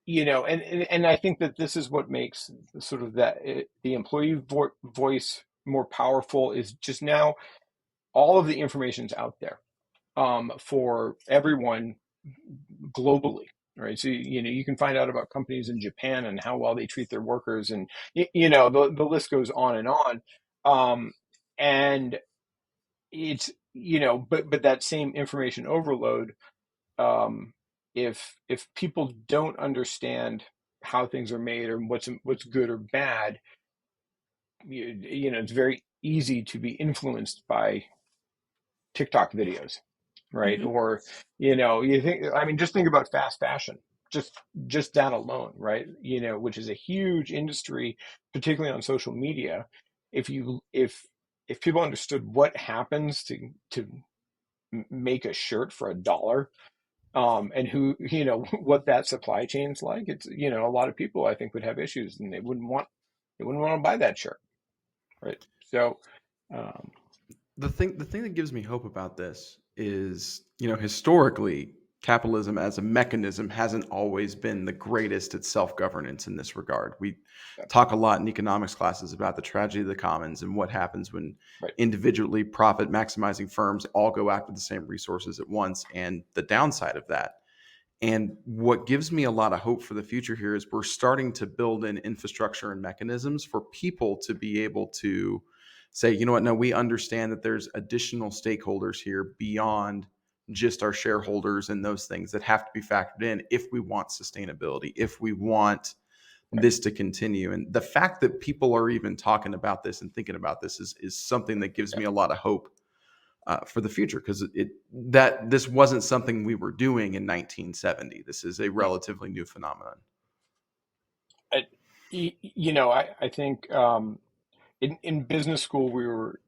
and I think that this is what makes sort of the employee voice more powerful, is just now all of the information's out there for everyone globally, right? So, you can find out about companies in Japan and how well they treat their workers, and, the list goes on and on. And it's, but that same information overload, if people don't understand how things are made or what's good or bad, it's very easy to be influenced by TikTok videos, right? Hmm. Or, just think about fast fashion, just that alone, right? Which is a huge industry, particularly on social media. If people understood what happens to make a shirt for $1, and who, what that supply chain's like, it's, a lot of people I think would have issues, and they wouldn't want to buy that shirt, right? So, um, The thing that gives me hope about this is, historically, capitalism as a mechanism hasn't always been the greatest at self-governance in this regard. We talk a lot in economics classes about the tragedy of the commons and what happens when right, individually profit maximizing firms all go after the same resources at once, and the downside of that. And what gives me a lot of hope for the future here is we're starting to build in infrastructure and mechanisms for people to be able to say, you know what, no, we understand that there's additional stakeholders here beyond just our shareholders and those things that have to be factored in if we want sustainability, if we want right, this to continue. And the fact that people are even talking about this and thinking about this is something that gives yeah. me a lot of hope for the future, because that this wasn't something we were doing in 1970. This is a No. relatively new phenomenon. I think, in business school, we were,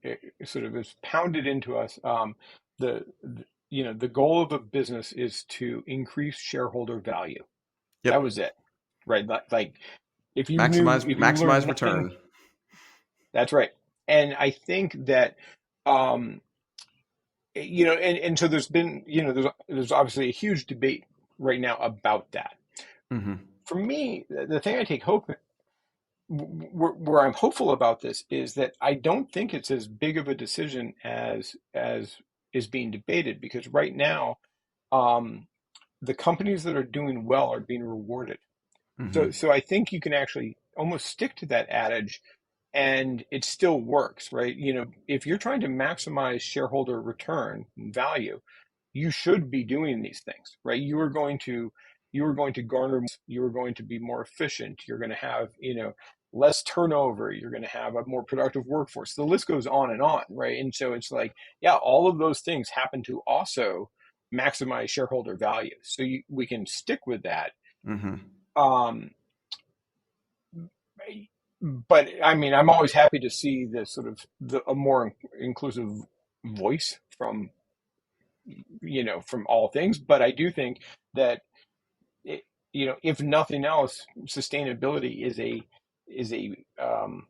sort of, it's pounded into us, the goal of a business is to increase shareholder value. That Yep. was it, right? Like, Maximize if you learn maximize nothing, return. that's right. And I think that, um, and so there's been, there's obviously a huge debate right now about that. Hmm. For me, the thing I take hope, where I'm hopeful about this, is that I don't think it's as big of a decision as is being debated, because right now, um, the companies that are doing well are being rewarded. So, Hmm. so I think you can actually almost stick to that adage, and it still works, right? If you're trying to maximize shareholder return and value, you should be doing these things, right? You are going to garner, you are going to be more efficient, you're going to have, less turnover, you're going to have a more productive workforce. The list goes on and on, right? And so it's like, yeah, all of those things happen to also maximize shareholder value. So we can stick with that. Hmm. Um, but I mean, I'm always happy to see this sort of a more inclusive voice from all things. But I do think that, it, if nothing else, sustainability is a um,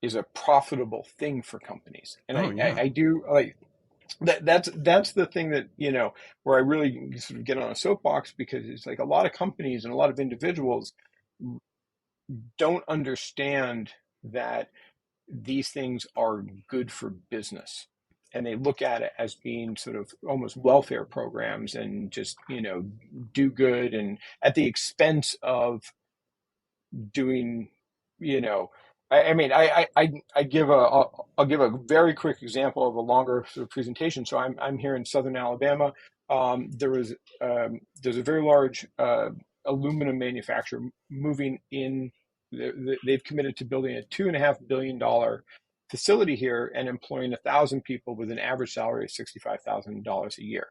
is a profitable thing for companies. And Oh I yeah. do like that. That's the thing that, where I really sort of get on a soapbox, because it's like a lot of companies and a lot of individuals don't understand that these things are good for business, and they look at it as being sort of almost welfare programs, and just, do good, and at the expense of doing, you know I mean, I'll give a very quick example of a longer sort of presentation. So I'm here in Southern Alabama. There's a very large aluminum manufacturer moving in. They've committed to building a $2.5 billion facility here, and employing 1,000 people with an average salary of $65,000 a year.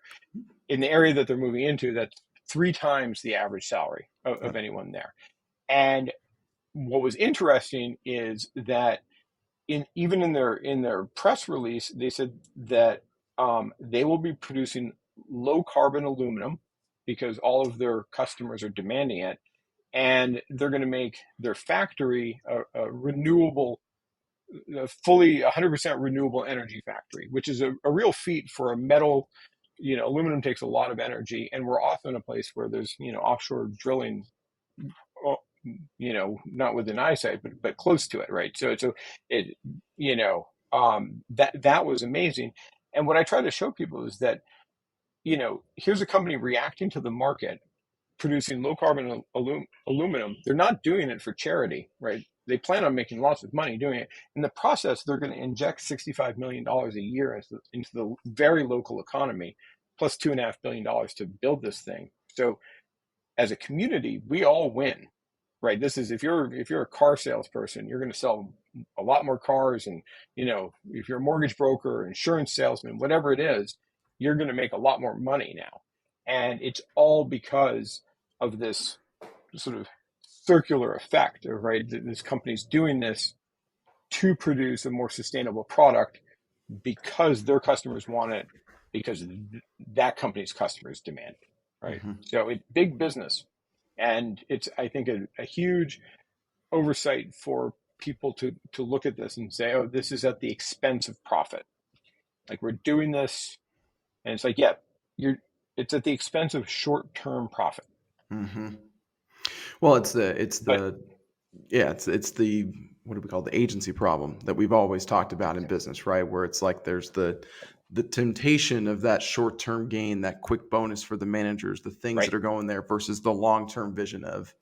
In the area that they're moving into, that's 3 times the average salary of anyone there. And what was interesting is that, even in their press release, they said that, they will be producing low carbon aluminum, because all of their customers are demanding it, and they're going to make their factory a renewable, fully 100% renewable energy factory, which is a real feat for a metal. Aluminum takes a lot of energy, and we're often a place where there's, offshore drilling, not within eyesight, but close to it, right? So it, that was amazing. And what I try to show people is that, here's a company reacting to the market, producing low carbon aluminum, they're not doing it for charity, right? They plan on making lots of money doing it. In the process, they're going to inject $65 million a year into the very local economy, plus $2.5 billion to build this thing. So as a community, we all win, right? This is, if you're a car salesperson, you're going to sell a lot more cars. And, if you're a mortgage broker, insurance salesman, whatever it is, you're going to make a lot more money now. And it's all because of this sort of circular effect of, right, this company's doing this to produce a more sustainable product because their customers want it, because that company's customers demand it, right? Mm-hmm. So it's big business. And it's, I think, a huge oversight for people to look at this and say, oh, this is at the expense of profit. Like, we're doing this, and it's like, yeah, it's at the expense of short-term profit. Mm-hmm. Well, it's the what do we call it? The agency problem that we've always talked about in business, right? Where it's like there's the temptation of that short-term gain, that quick bonus for the managers, the things that are going there versus the long-term vision of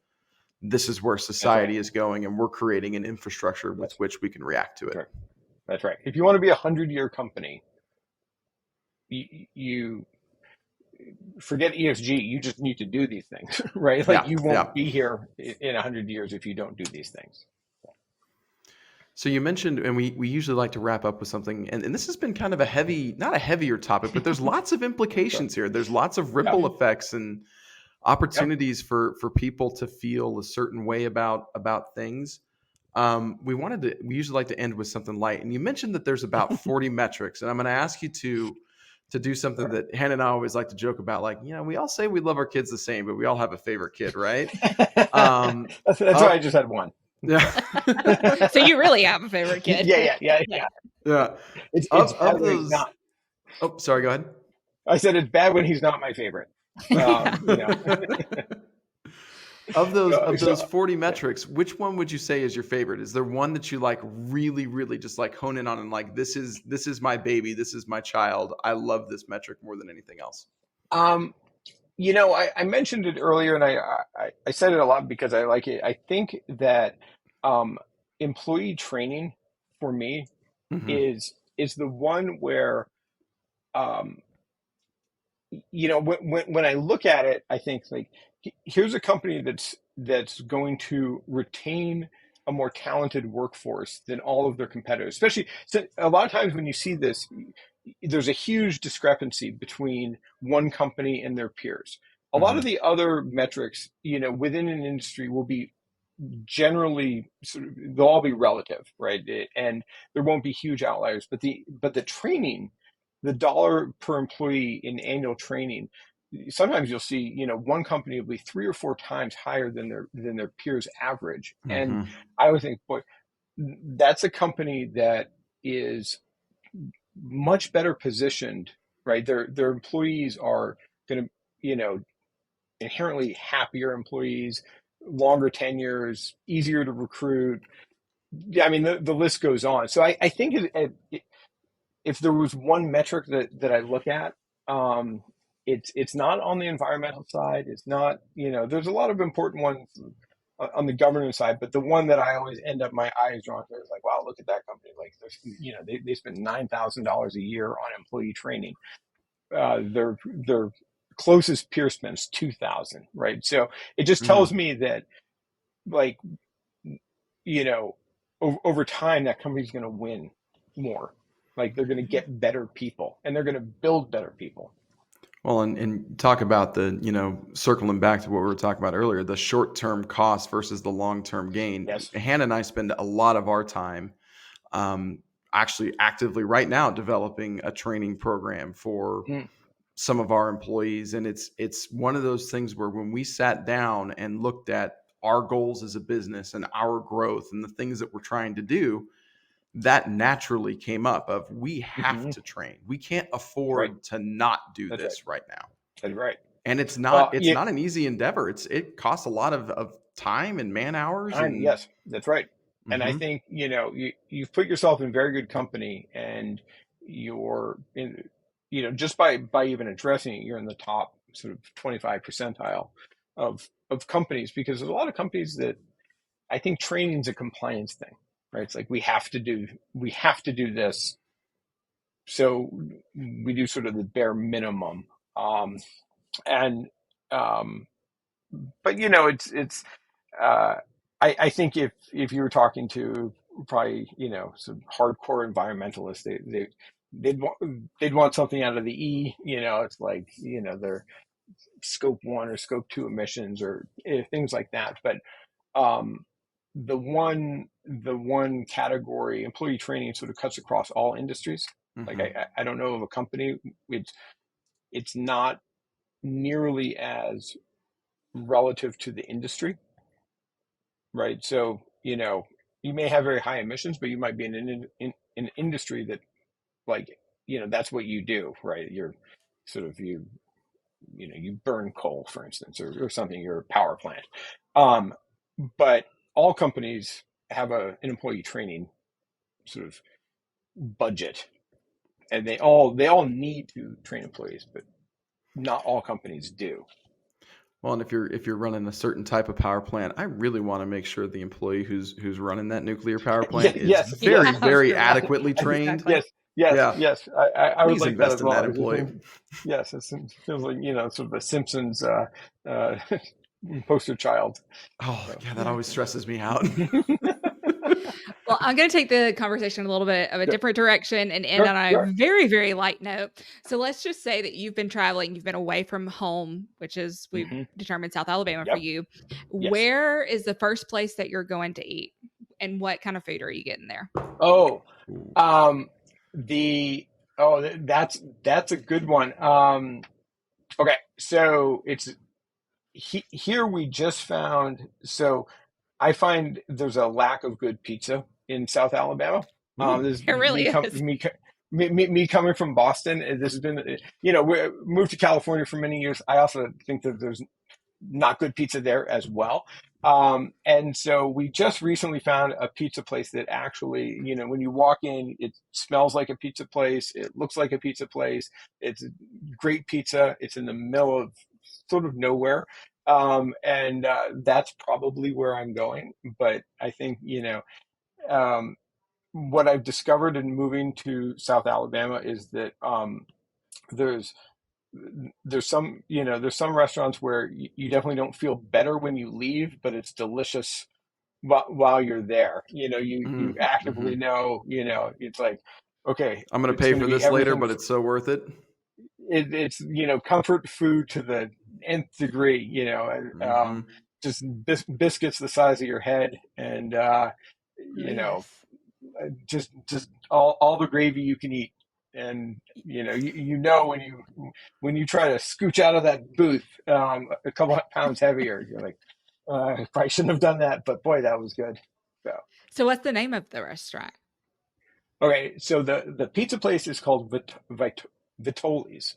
this is where society is going, and we're creating an infrastructure with which we can react to it. That's right. If you want to be a 100-year company, you forget ESG. You just need to do these things, right? Like, you won't be here in 100 years if you don't do these things. So you mentioned, and we usually like to wrap up with something, and this has been kind of not a heavier topic, but there's lots of implications here. There's lots of ripple effects and opportunities for people to feel a certain way about things. We usually like to end with something light, and you mentioned that there's about 40 metrics, and I'm going to ask you to do something that Hannah and I always like to joke about. Like, we all say we love our kids the same, but we all have a favorite kid, right? That's why I just had one. Yeah. So you really have a favorite kid? Yeah. It's bad when he's not. Oh, sorry. Go ahead. I said it's bad when he's not my favorite. Of those 40 metrics, which one would you say is your favorite? Is there one that you like really, really just like hone in on and like, this is my baby, this is my child, I love this metric more than anything else? I mentioned it earlier, and I said it a lot because I like it. I think that employee training for me is the one where, when I look at it, I think, like, here's a company that's going to retain a more talented workforce than all of their competitors. Especially, so a lot of times when you see this, there's a huge discrepancy between one company and their peers. A lot of the other metrics, within an industry will be generally they'll all be relative, right? And there won't be huge outliers. But the training, the dollar per employee in annual training, sometimes you'll see, one company will be 3 or 4 times higher than their peers average. And I would think, boy, that's a company that is much better positioned, right? Their employees are going to, inherently happier employees, longer tenures, easier to recruit. Yeah, I mean, the list goes on. So I think if there was one metric that I look at, it's not on the environmental side. It's not, there's a lot of important ones on the governance side, but the one that I always end up my eyes drawn to is like, wow, look at that company. Like, they spend $9,000 a year on employee training. Their closest peer spends $2,000, right? So it just tells me that, like, over time, that company's going to win more. Like, they're going to get better people, and they're going to build better people. Well, and talk about the, circling back to what we were talking about earlier, the short-term cost versus the long-term gain. Yes. Hannah and I spend a lot of our time actually actively right now developing a training program for some of our employees. And it's one of those things where when we sat down and looked at our goals as a business and our growth and the things that we're trying to do, that naturally came up of we have to train. We can't afford to not do this right now. That's right. And it's not not an easy endeavor. It costs a lot of time and man hours. Yes, that's right. And I think, you've put yourself in very good company, and you're in, just by even addressing it, you're in the top sort of 25 percentile of companies, because there's a lot of companies that I think training is a compliance thing, right? It's like we have to do this, so we do sort of the bare minimum. And but it's I think if you were talking to probably some hardcore environmentalists, they'd want something out of the E. It's like their scope 1 or scope 2 emissions or things like that. But the one category, employee training, sort of cuts across all industries. Mm-hmm. Like I don't know of a company, it's not nearly as relative to the industry, right? So you may have very high emissions, but you might be in an industry that, like, that's what you do, right? You're sort of you burn coal, for instance, or something. You're a power plant. But all companies have an employee training sort of budget, and they all need to train employees, but not all companies do. Well, and if you're running a certain type of power plant, I really want to make sure the employee who's running that nuclear power plant is very adequately trained. Exactly. Yes. I would like that as invest in well. that employee. Yes, it feels like sort of a Simpsons poster child. Oh, yeah, that always stresses me out. Well, I'm going to take the conversation a little bit of a different direction and end on a very, very light note. So let's just say that you've been traveling, you've been away from home, which is, we've determined South Alabama for you. Yes. Where is the first place that you're going to eat, and what kind of food are you getting there? That's a good one. Okay, so it's here we just found. So I find there's a lack of good pizza in South Alabama. It really is. Me coming from Boston, this has been, we moved to California for many years. I also think that there's not good pizza there as well. And so we just recently found a pizza place that actually, when you walk in, it smells like a pizza place. It looks like a pizza place. It's great pizza. It's in the middle of sort of nowhere. And that's probably where I'm going. But I think, what I've discovered in moving to South Alabama is that there's some restaurants where you definitely don't feel better when you leave, but it's delicious while you're there. You actively know, it's like, okay, I'm going to pay for this later, but it's so worth it. It's comfort food to the nth degree. Just biscuits the size of your head, and just all the gravy you can eat. And when you try to scooch out of that booth a couple of pounds heavier, you're like, I probably shouldn't have done that, but boy, that was good. So what's the name of the restaurant? Okay, so the pizza place is called Vitoli's.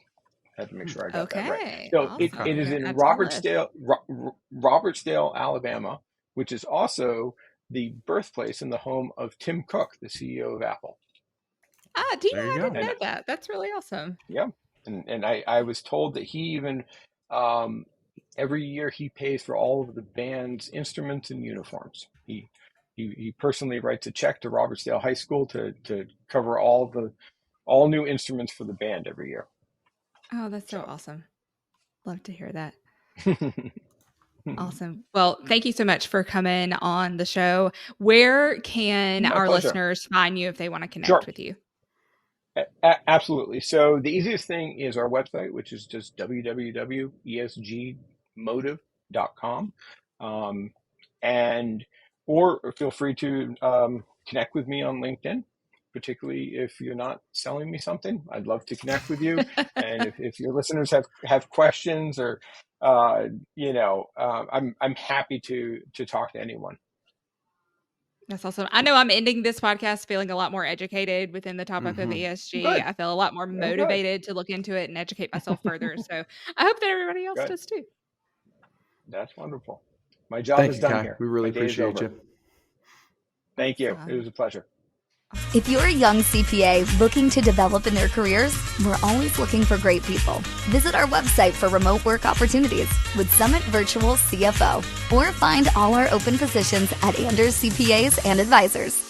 I have to make sure I got that right. So awesome. It is in Robertsdale, Alabama, which is also the birthplace and the home of Tim Cook, the CEO of Apple. Tina, I didn't know that. That's really awesome. Yeah. And I was told that he even, every year he pays for all of the band's instruments and uniforms. He personally writes a check to Robertsdale High School to cover all new instruments for the band every year. Oh, that's so awesome. Love to hear that. Awesome. Well, thank you so much for coming on the show. Where can our listeners find you if they want to connect with you? Absolutely. So the easiest thing is our website, which is just www.esgmotive.com. Or feel free to connect with me on LinkedIn, particularly if you're not selling me something. I'd love to connect with you. And if your listeners have questions or, I'm happy to talk to anyone. That's awesome. I know I'm ending this podcast feeling a lot more educated within the topic of ESG. Good. I feel a lot more motivated to look into it and educate myself further. So I hope that everybody else does too. That's wonderful. My job is done here. We really appreciate you. Thank you. It was a pleasure. If you're a young CPA looking to develop in their careers, we're always looking for great people. Visit our website for remote work opportunities with Summit Virtual CFO, or find all our open positions at Anders CPAs and Advisors.